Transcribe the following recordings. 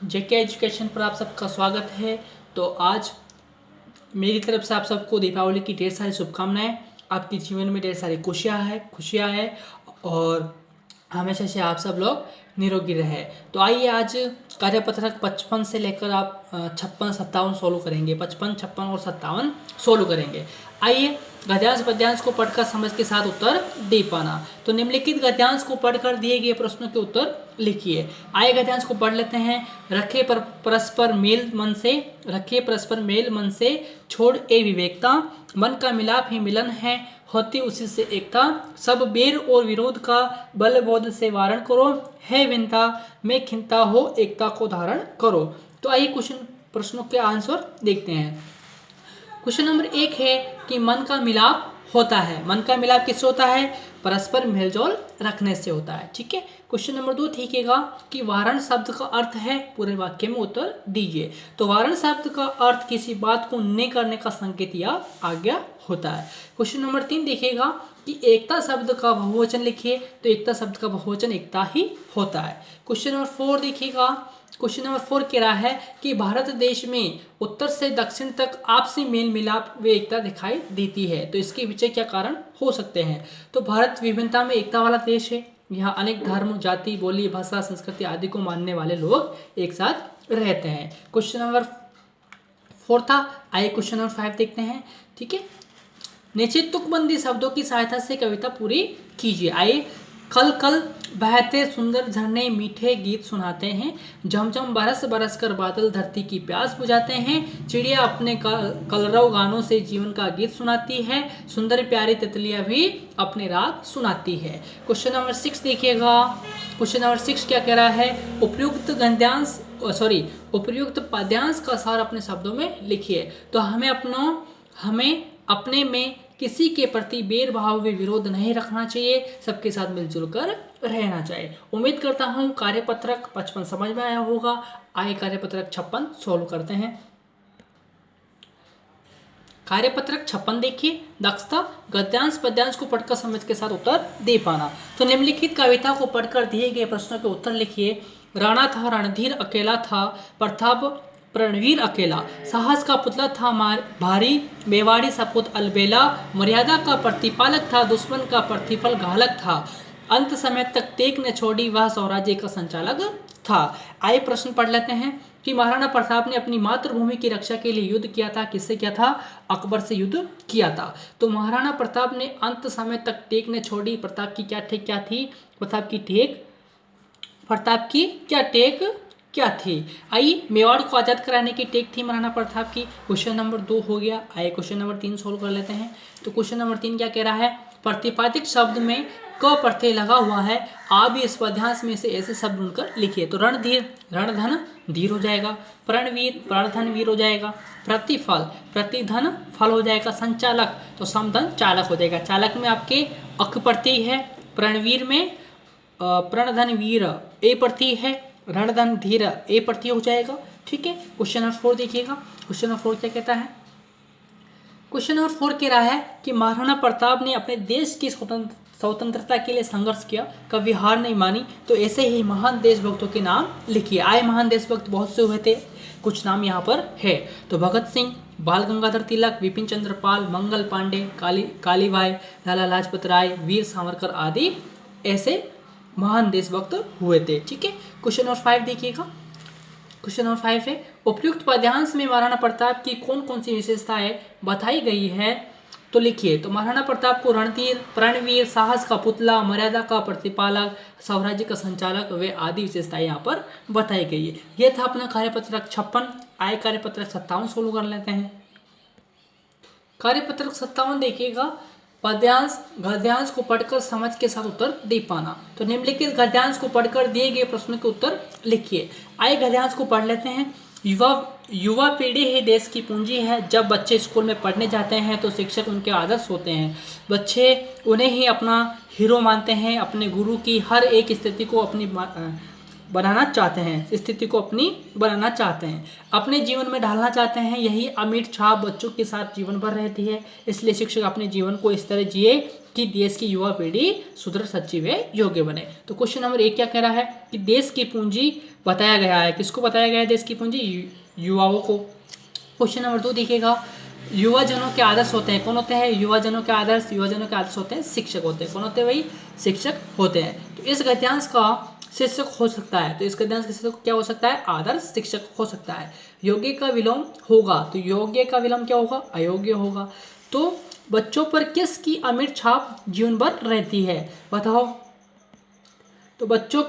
जेके education पर आप सबका स्वागत है। तो आज मेरी तरफ से आप सबको दीपावली की ढेर सारी शुभकामनाएं। आपके जीवन में ढेर सारी खुशियाँ हैं और हमेशा से आप सब लोग निरोगी रहे। तो आइए आज कार्यपत्रक 55 से लेकर आप 56, 57 सोल्व करेंगे। 55, 56 और 57 सोल्व करेंगे। आइए गद्यांश पद्यांश को पढ़कर समझ के साथ उत्तर दे पाना। तो निम्नलिखित गद्यांश को पढ़कर दिए गए प्रश्नों के उत्तर लिखिए। आइए गद्यांश को पढ़ लेते हैं। रखे परस्पर मेल मन से छोड़ ए विवेकता, मन का मिलाप ही मिलन है, होती उसी से एकता, सब बेर और विरोध का बल बोध से वारण करो, है विनता में खिंता हो एकता को धारण करो। तो आइए क्वेश्चन प्रश्नों के आंसर देखते हैं। क्वेश्चन नंबर 1 है कि मन का मिलाप होता है। मन का मिलाप किससे होता है? परस्पर मेलजोल रखने से होता है। ठीक है। क्वेश्चन नंबर 2 ठीकेगा कि वारण शब्द का अर्थ है, पूरे वाक्य में उत्तर दीजिए। तो वारण शब्द का अर्थ किसी बात को नहीं करने का संकेत या आज्ञा होता है। क्वेश्चन नंबर 3 देखिएगा कि एकता शब्द का बहुवचन लिखिए। तो एकता शब्द का बहुवचन एकता ही होता है। क्वेश्चन नंबर 4 देखिएगा। क्वेश्चन नंबर 4 कह रहा है कि भारत देश में उत्तर से दक्षिण तक आपसी मेल मिलाप व एकता दिखाई देती है। तो इसके पीछे क्या कारण हो सकते हैं? तो भारत विभिन्नता में एकता वाला देश है। यहाँ अनेक धर्म, जाति, बोली, भाषा, संस्कृति आदि को मानने वाले लोग एक साथ रहते हैं। क्वेश्चन नंबर 4 था। आइए क्वेश्चन नंबर 5 देखते हैं। ठीक है। नीचे तुकबंदी शब्दों की सहायता से कविता पूरी कीजिए। आइए। कल कल बहते सुंदर झरने मीठे गीत सुनाते हैं, झमझम बरस बरस कर बादल धरती की प्यास बुझाते हैं, चिड़िया अपने कलरव गानों से जीवन का गीत सुनाती है, सुंदर प्यारी तितलियां भी अपने राग सुनाती है। क्वेश्चन नंबर 6 देखिएगा। क्वेश्चन नंबर 6 क्या कह रहा है? उपयुक्त पद्यांश का सार अपने शब्दों में लिखिए। तो हमें अपने में किसी के प्रति भेदभाव व विरोध नहीं रखना चाहिए, सबके साथ मिलजुल कर रहना चाहिए। उम्मीद करता हूँ कार्यपत्रक 55 समझ में आया होगा। आइए कार्यपत्रक 56 सोल्व करते हैं। कार्यपत्रक 56 देखिए। दक्षता गद्यांश पद्यांश को पढ़कर समझ के साथ उत्तर दे पाना। तो निम्नलिखित कविता को पढ़कर दिए गए प्रश्नों के उत्तर लिखिए। राणा था रणधीर अकेला था, प्रताप प्रणवीर अकेला, साहस का पुतला था भारी, मेवाड़ी सपूत अलबेला, मर्यादा का प्रतिपालक था, दुश्मन का प्रतिफल घालक था, अंत समय तक टेक न छोड़ी वह स्वराज्य का संचालक था। आइए प्रश्न पढ़ लेते हैं कि महाराणा प्रताप ने अपनी मातृभूमि की रक्षा के लिए युद्ध किया था। किससे किया था? अकबर से युद्ध किया था। तो महाराणा प्रताप ने अंत समय तक टेक न छोड़ी। प्रताप की क्या टेक क्या थी? प्रताप की क्या टेक क्या थी? आइए। मेवाड़ को आजाद कराने की टेक थी महाराणा प्रताप की। क्वेश्चन नंबर 2 हो गया। आइए क्वेश्चन नंबर 3 सोल्व कर लेते हैं। तो क्वेश्चन नंबर 3 क्या कह रहा है? प्रतिपादिक शब्द में क प्रत्यय लगा हुआ है। आप भी इस पद्यांश में से ऐसे शब्द ढूंढकर लिखिए। तो रणधीर रणधन धीर हो जाएगा, प्रणवीर प्रणधन वीर हो जाएगा, प्रतिफल प्रतिधन फल हो जाएगा, संचालक तो समधन चालक हो जाएगा। चालक में आपके अक प्रत्यय है, प्रणवीर में प्रणधन वीर ए प्रत्यय है, रणधन धीर ए प्रत्यय हो जाएगा। ठीक है। क्वेश्चन नंबर 4 देखिएगा। क्वेश्चन नंबर 4 क्या कहता है? क्वेश्चन नंबर 4 कह रहा है कि महाराणा प्रताप ने अपने देश की स्वतंत्रता के लिए संघर्ष किया, कभी हार नहीं मानी। तो ऐसे ही महान देशभक्तों के नाम लिखिए। आए महान देशभक्त बहुत से हुए थे, कुछ नाम यहाँ पर है। तो भगत सिंह, बाल गंगाधर तिलक, विपिन चंद्र पाल, मंगल पांडे, कालीबाई, लाला लाजपत राय, वीर सावरकर आदि ऐसे महान देशभक्त हुए थे। ठीक है। क्वेश्चन नंबर 5 देखिएगा। क्वेश्चन नंबर 5 है उपयुक्त पद्यांश में महाराणा प्रताप की कौन कौन सी विशेषताएं बताई गई है? तो लिखिए। तो महाराणा प्रताप को रणधीर, प्रणवीर, साहस का पुतला, मर्यादा का प्रतिपालक, स्वराज्य का संचालक वे आदि विशेषताएं यहाँ पर बताई गई है। यह था अपना कार्यपत्रक 56। आए कार्यपत्रक 57 सोल्व कर लेते हैं। कार्यपत्रक 57 देखिएगा। पद्यांश गद्यांश को पढ़कर समझ के साथ उत्तर दे पाना। तो निम्नलिखित गद्यांश को पढ़कर दिए गए प्रश्नों के उत्तर लिखिए। आइए गद्यांश को पढ़ लेते हैं। युवा पीढ़ी ही देश की पूंजी है। जब बच्चे स्कूल में पढ़ने जाते हैं तो शिक्षक उनके आदर्श होते हैं। बच्चे उन्हें ही अपना हीरो मानते हैं। अपने गुरु की हर एक स्थिति को अपनी बनाना चाहते हैं, स्थिति को अपनी बनाना चाहते हैं, अपने जीवन में ढालना चाहते हैं। यही अमिट छाप बच्चों के साथ जीवन भर रहती है। इसलिए शिक्षक अपने जीवन को इस तरह जिए कि देश की युवा पीढ़ी सुदृढ़, सच्ची व योग्य बने। तो क्वेश्चन नंबर 1 क्या कह रहा है कि देश की पूंजी बताया गया है। किसको बताया गया है देश की पूंजी? युवाओं को। क्वेश्चन नंबर 2 देखिएगा, युवाजनों के आदर्श होते हैं। कौन होते हैं युवाजनों के आदर्श? युवाजनों के आदर्श होते हैं शिक्षक होते हैं। कौन होते हैं भाई? शिक्षक होते हैं। तो इस गद्यांश का शीर्षक हो सकता है, तो इस गद्यांश का शीर्षक क्या हो सकता है? आदर्श शिक्षक हो सकता है। योग्य का विलोम होगा, तो योग्य का विलोम क्या होगा? अयोग्य होगा। तो बच्चों पर किसकी अमिट छाप जीवन भर रहती है? बताओ। तो बच्चों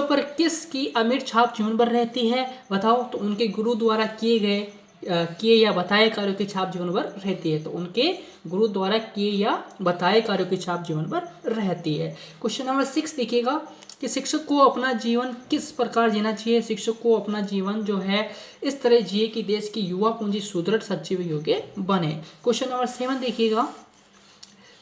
पर किसकी अमिट छाप जीवन भर रहती है? बताओ। तो उनके गुरु द्वारा किए या बताए कार्यों की छाप जीवन भर रहती है। तो उनके गुरु द्वारा किए या बताए कार्यों की छाप जीवन भर रहती है। क्वेश्चन नंबर 6 देखिएगा कि शिक्षक को अपना जीवन किस प्रकार जीना चाहिए। शिक्षक को अपना जीवन जो है इस तरह जिए कि देश की युवा पूंजी सुदृढ़, सच्ची व योग्य बने। क्वेश्चन नंबर 7 देखिएगा।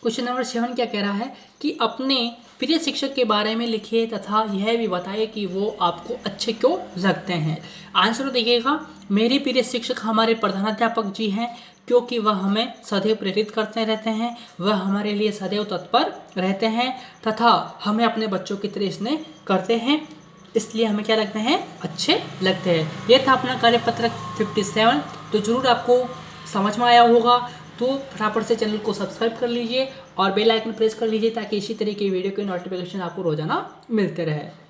क्वेश्चन नंबर 7 क्या कह रहा है कि अपने प्रिय शिक्षक के बारे में लिखिए तथा यह भी बताइए कि वो आपको अच्छे क्यों लगते हैं। आंसर देखिएगा, मेरे प्रिय शिक्षक हमारे प्रधानाध्यापक जी हैं, क्योंकि वह हमें सदैव प्रेरित करते रहते हैं, वह हमारे लिए सदैव तत्पर रहते हैं तथा हमें अपने बच्चों की तरह स्नेह करते हैं, इसलिए हमें क्या लगते हैं? अच्छे लगते हैं। यह था अपना कार्यपत्र 57। तो जरूर आपको समझ में आया होगा। तो फटाफट से चैनल को सब्सक्राइब कर लीजिए और बेल आइकन प्रेस कर लीजिए ताकि इसी तरह की वीडियो के नोटिफिकेशन आपको रोजाना मिलते रहे।